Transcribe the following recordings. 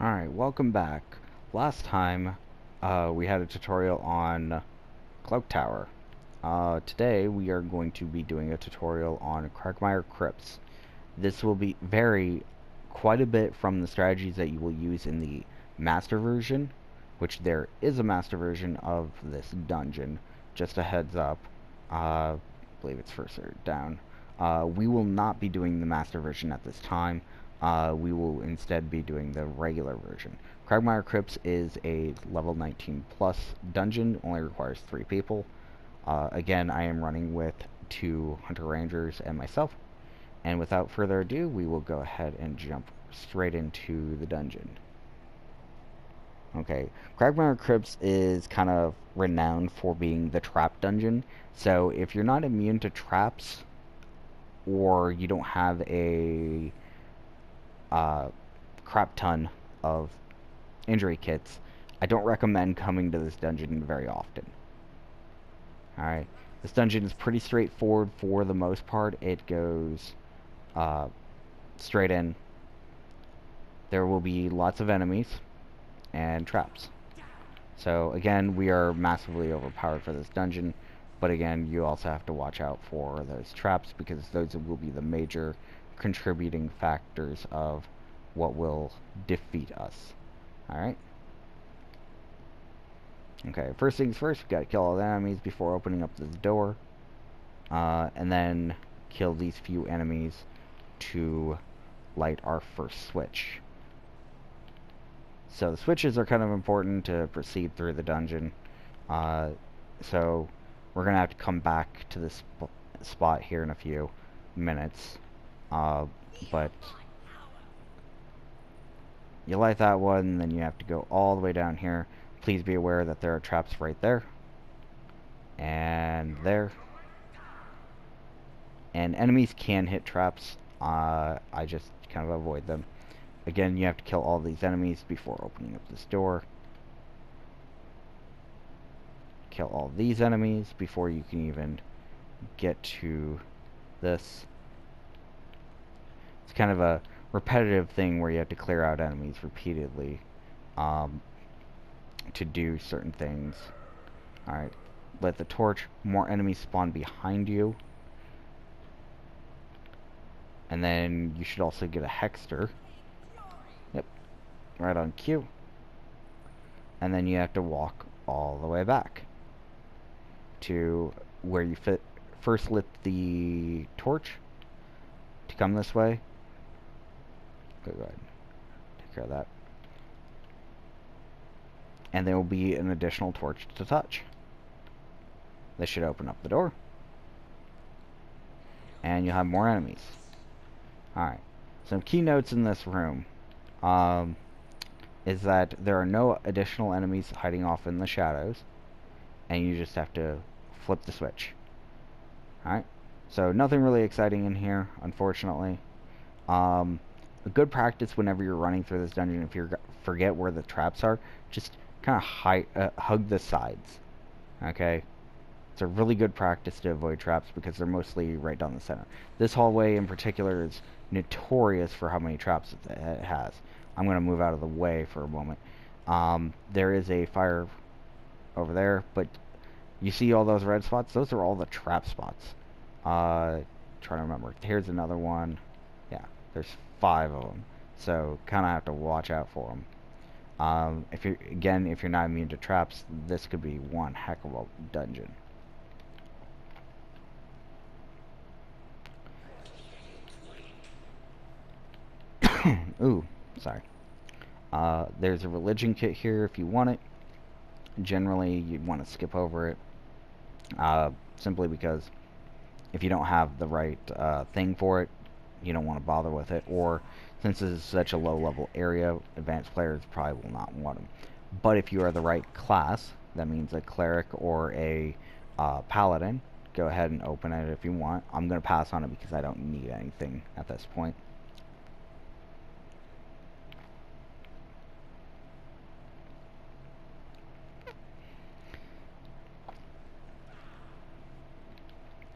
Alright, welcome back. Last time, we had a tutorial on Cloak Tower. Today, we are going to be doing a tutorial on Cragmire Crypts. This will vary quite a bit from the strategies that you will use in the master version, which there is a master version of this dungeon. Just a heads up. I believe it's further down. We will not be doing the master version at this time. We will instead be doing the regular version. Cragmire Crypts is a level 19 plus dungeon, only requires 3 people. Again, I am running with 2 Hunter Rangers and myself. And without further ado, we will go ahead and jump straight into the dungeon. Okay, Cragmire Crypts is kind of renowned for being the trap dungeon. So if you're not immune to traps, or you don't have a crap ton of injury kits, I don't recommend coming to this dungeon very often. Alright, this dungeon is pretty straightforward for the most part. It goes straight in. There will be lots of enemies and traps. So again, we are massively overpowered for this dungeon, but again, you also have to watch out for those traps, because those will be the major contributing factors of what will defeat us. Alright? Okay, first things first, we gotta kill all the enemies before opening up this door. And then kill these few enemies to light our first switch. So the switches are kind of important to proceed through the dungeon. So we're gonna have to come back to this spot here in a few minutes. But you light that one, then you have to go all the way down here. Please be aware that there are traps right there and there. And enemies can hit traps. I just kind of avoid them. Again, you have to kill all these enemies before opening up this door. Kill all these enemies before you can even get to this. It's kind of a repetitive thing where you have to clear out enemies repeatedly to do certain things. Alright, lit the torch. More enemies spawn behind you. And then you should also get a Hexter. Yep, right on cue. And then you have to walk all the way back to where you first lit the torch to come this way. Go ahead, take care of that. And there will be an additional torch to touch. This should open up the door. And you'll have more enemies. Alright, some key notes in this room is that there are no additional enemies hiding off in the shadows, and you just have to flip the switch. Alright, so nothing really exciting in here, unfortunately. A good practice whenever you're running through this dungeon, if you forget where the traps are, just kind of hug the sides. Okay? It's a really good practice to avoid traps because they're mostly right down the center. This hallway in particular is notorious for how many traps it has. I'm going to move out of the way for a moment. There is a fire over there, but you see all those red spots? Those are all the trap spots. Trying to remember. Here's another one. Yeah, there's 5 of them. So kind of have to watch out for them. If you're not immune to traps, this could be one heck of a dungeon. Ooh, sorry. There's a religion kit here if you want it. Generally, you'd want to skip over it. Simply because if you don't have the right thing for it, you don't want to bother with it. Or, since this is such a low level area, advanced players probably will not want them. But if you are the right class, that means a cleric or a paladin, go ahead and open it if you want. I'm going to pass on it because I don't need anything at this point.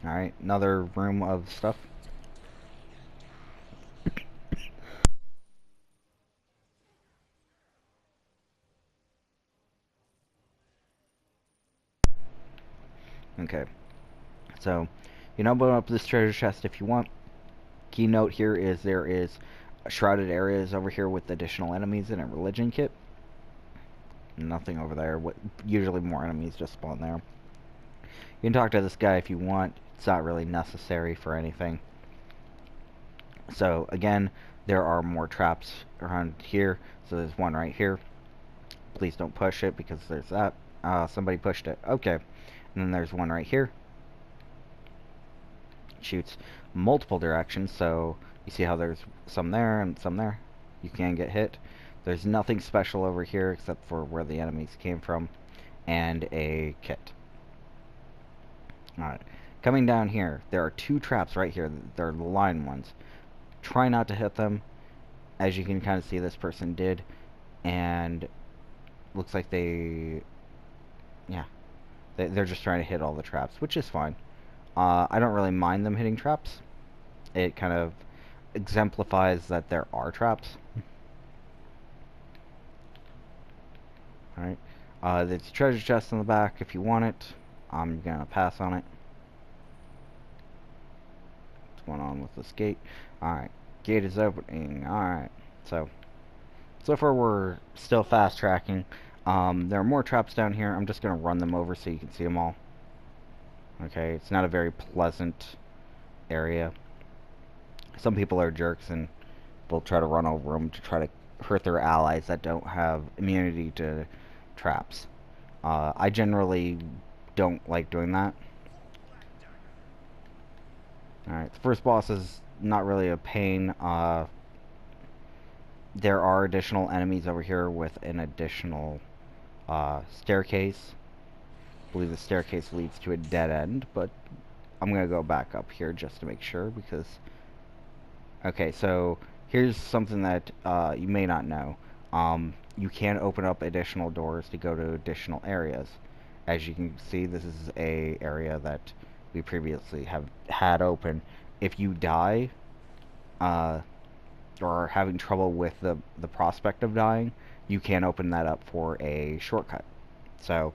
Alright, another room of stuff. Okay, so you can open up this treasure chest if you want. Key note here is there is shrouded areas over here with additional enemies and a religion kit. Nothing over there. Usually more enemies just spawn there. You can talk to this guy if you want. It's not really necessary for anything. So again, there are more traps around here. So there's one right here. Please don't push it because there's that. Somebody pushed it. Okay. And then there's one right here. Shoots multiple directions, so you see how there's some there and some there. You can get hit. There's nothing special over here except for where the enemies came from, and a kit. Alright, coming down here, there are two traps right here. They're the line ones. Try not to hit them. As you can kind of see, this person did, and looks like they're just trying to hit all the traps, which is fine. I don't really mind them hitting traps. It kind of exemplifies that there are traps. Alright. There's a treasure chest in the back if you want it. I'm gonna pass on it. What's going on with this gate? Alright. Gate is opening. Alright. So far we're still fast tracking. There are more traps down here. I'm just gonna run them over so you can see them all. Okay, it's not a very pleasant area. Some people are jerks and they'll try to run over them to try to hurt their allies that don't have immunity to traps. I generally don't like doing that. Alright, the first boss is not really a pain. There are additional enemies over here with an additional staircase. I believe the staircase leads to a dead end, but I'm going to go back up here just to make sure because... Okay, so here's something that you may not know. You can open up additional doors to go to additional areas. As you can see, this is a area that we previously have had open. If you die, or are having trouble with the prospect of dying, you can open that up for a shortcut. So,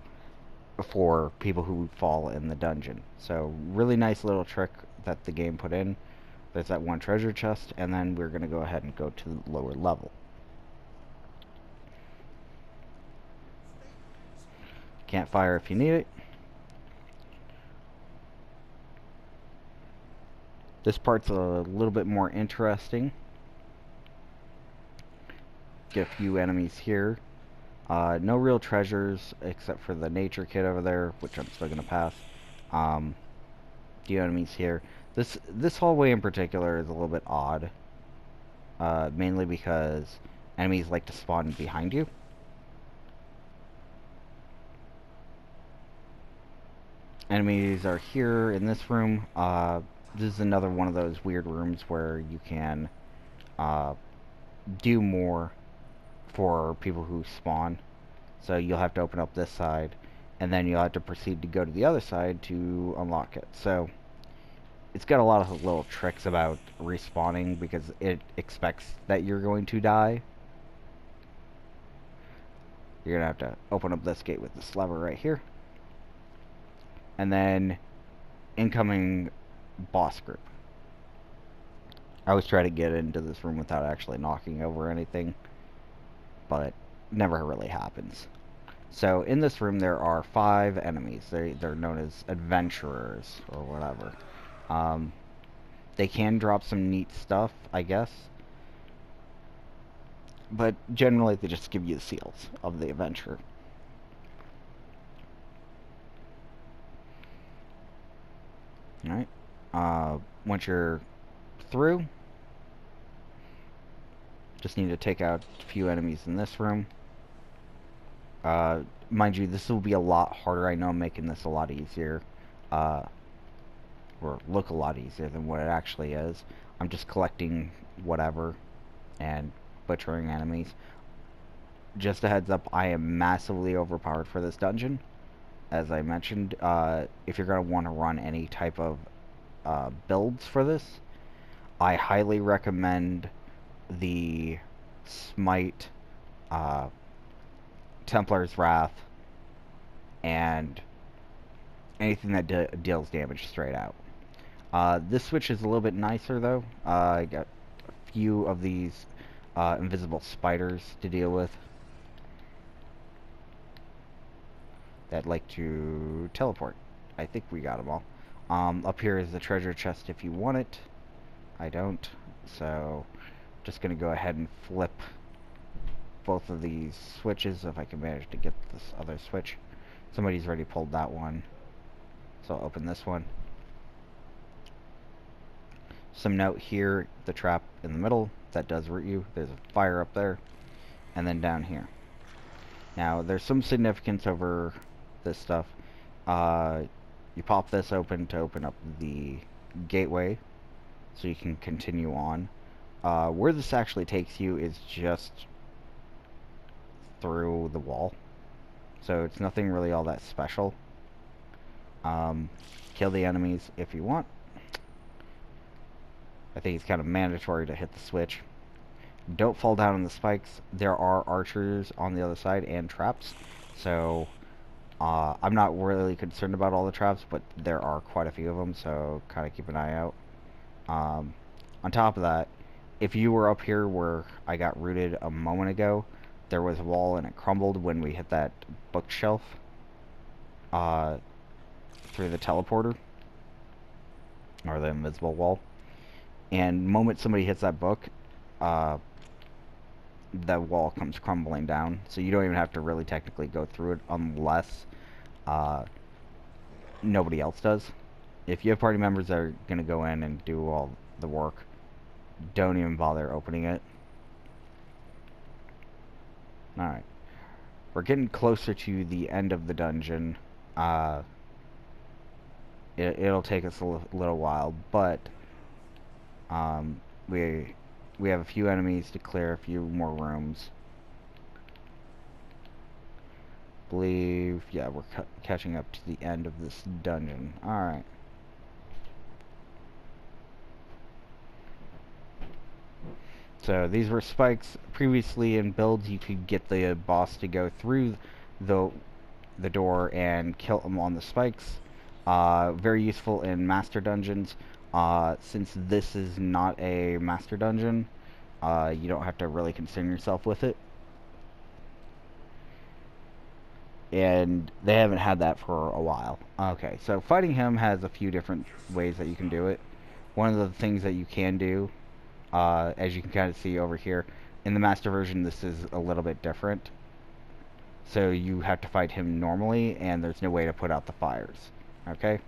for people who fall in the dungeon. So, really nice little trick that the game put in. There's that one treasure chest, and then we're going to go ahead and go to the lower level. Can't fire if you need it. This part's a little bit more interesting. Get a few enemies here. No real treasures except for the nature kit over there, which I'm still going to pass. Few enemies here. This hallway in particular is a little bit odd. Mainly because enemies like to spawn behind you. Enemies are here in this room. This is another one of those weird rooms where you can do more for people who spawn. So you'll have to open up this side, and then you'll have to proceed to go to the other side to unlock it. So it's got a lot of little tricks about respawning because it expects that you're going to die. You're going to have to open up this gate with this lever right here. And then incoming boss group. I always try to get into this room without actually knocking over anything, but never really happens. So in this room there are 5 enemies. They're known as adventurers or whatever. They can drop some neat stuff, I guess, but generally they just give you the seals of the adventure. Alright. Once you're through, just need to take out a few enemies in this room. Mind you, this will be a lot harder. I know I'm making this a lot easier, or look a lot easier than what it actually is. I'm just collecting whatever and butchering enemies. Just a heads up, I am massively overpowered for this dungeon. As I mentioned, if you're going to want to run any type of builds for this, I highly recommend the Smite, Templar's Wrath, and anything that deals damage straight out. This switch is a little bit nicer though. I got a few of these invisible spiders to deal with that like to teleport. I think we got them all. Up here is the treasure chest if you want it. I don't, so just gonna go ahead and flip both of these switches if I can manage to get this other switch. Somebody's already pulled that one, so I'll open this one. Some note here, the trap in the middle, that does root you. There's a fire up there, and then down here. Now, there's some significance over this stuff. You pop this open to open up the gateway, so you can continue on. Where this actually takes you is just through the wall, so it's nothing really all that special. Kill the enemies if you want. I think it's kind of mandatory to hit the switch. Don't fall down on the spikes. There are archers on the other side and traps, so I'm not really concerned about all the traps, but there are quite a few of them, so kind of keep an eye out. On top of that, if you were up here where I got rooted a moment ago, there was a wall and it crumbled when we hit that bookshelf through the teleporter, or the invisible wall. And the moment somebody hits that book, that wall comes crumbling down. So you don't even have to really technically go through it unless nobody else does. If you have party members that are going to go in and do all the work, don't even bother opening it. Alright. We're getting closer to the end of the dungeon. It'll take us a little while, but we have a few enemies to clear, a few more rooms. Believe, yeah, we're catching up to the end of this dungeon. Alright. So these were spikes. Previously in builds you could get the boss to go through the door and kill him on the spikes. Very useful in master dungeons. Since this is not a master dungeon, you don't have to really concern yourself with it. And they haven't had that for a while. Okay, so fighting him has a few different ways that you can do it. One of the things that you can do, as you can kind of see over here, in the master version this is a little bit different. So you have to fight him normally, and there's no way to put out the fires. Okay?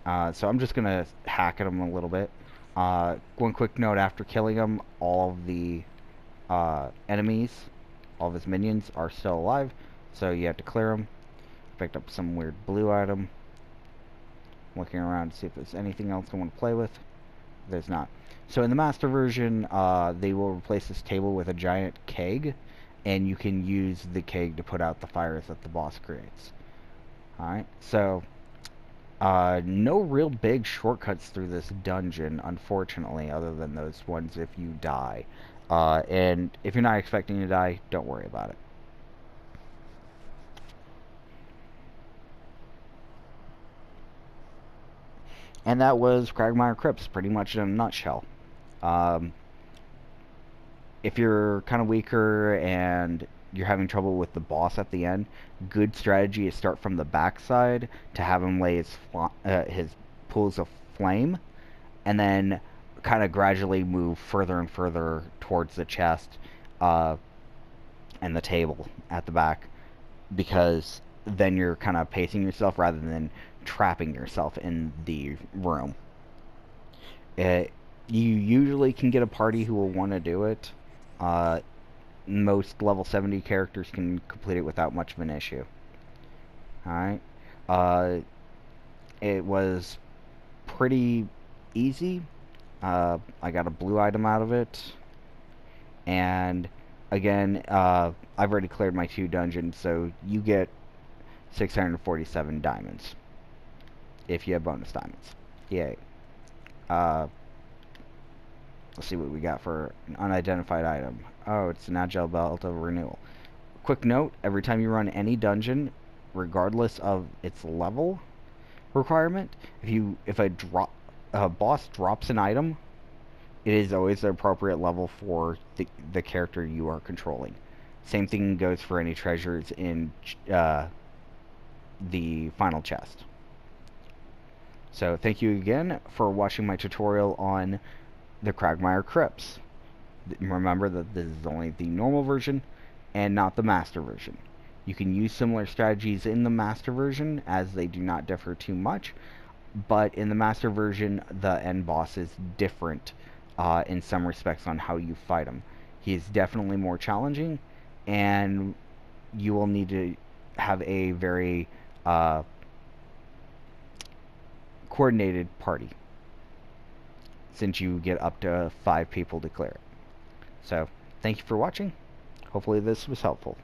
So I'm just going to hack at him a little bit. One quick note, after killing him, all of the enemies, all of his minions, are still alive. So you have to clear them. Picked up some weird blue item. Looking around to see if there's anything else I want to play with. There's not. So in the master version, they will replace this table with a giant keg, and you can use the keg to put out the fires that the boss creates. Alright, so no real big shortcuts through this dungeon, unfortunately, other than those ones if you die. And if you're not expecting to die, don't worry about it. And that was Cragmire Crypts, pretty much in a nutshell. If you're kind of weaker and you're having trouble with the boss at the end, good strategy is start from the backside to have him lay his pools of flame, and then kind of gradually move further and further towards the chest and the table at the back, because then you're kind of pacing yourself rather than trapping yourself in the room. You usually can get a party who will want to do it. Most level 70 characters can complete it without much of an issue. Alright. It was pretty easy. I got a blue item out of it. And again, I've already cleared my 2 dungeons, so you get 647 diamonds if you have bonus diamonds. Yay. Let's see what we got for an unidentified item. Oh, it's an agile belt of renewal. Quick note, every time you run any dungeon, regardless of its level, requirement. If a boss drops an item, it is always the appropriate level for the character you are controlling. Same thing goes for any treasures in the final chest. So thank you again for watching my tutorial on the Cragmire Crypts. Remember that this is only the normal version and not the master version. You can use similar strategies in the master version as they do not differ too much, but in the master version the end boss is different in some respects on how you fight him. He is definitely more challenging, and you will need to have a very coordinated party, since you get up to 5 people to clear it. So, thank you for watching. Hopefully this was helpful.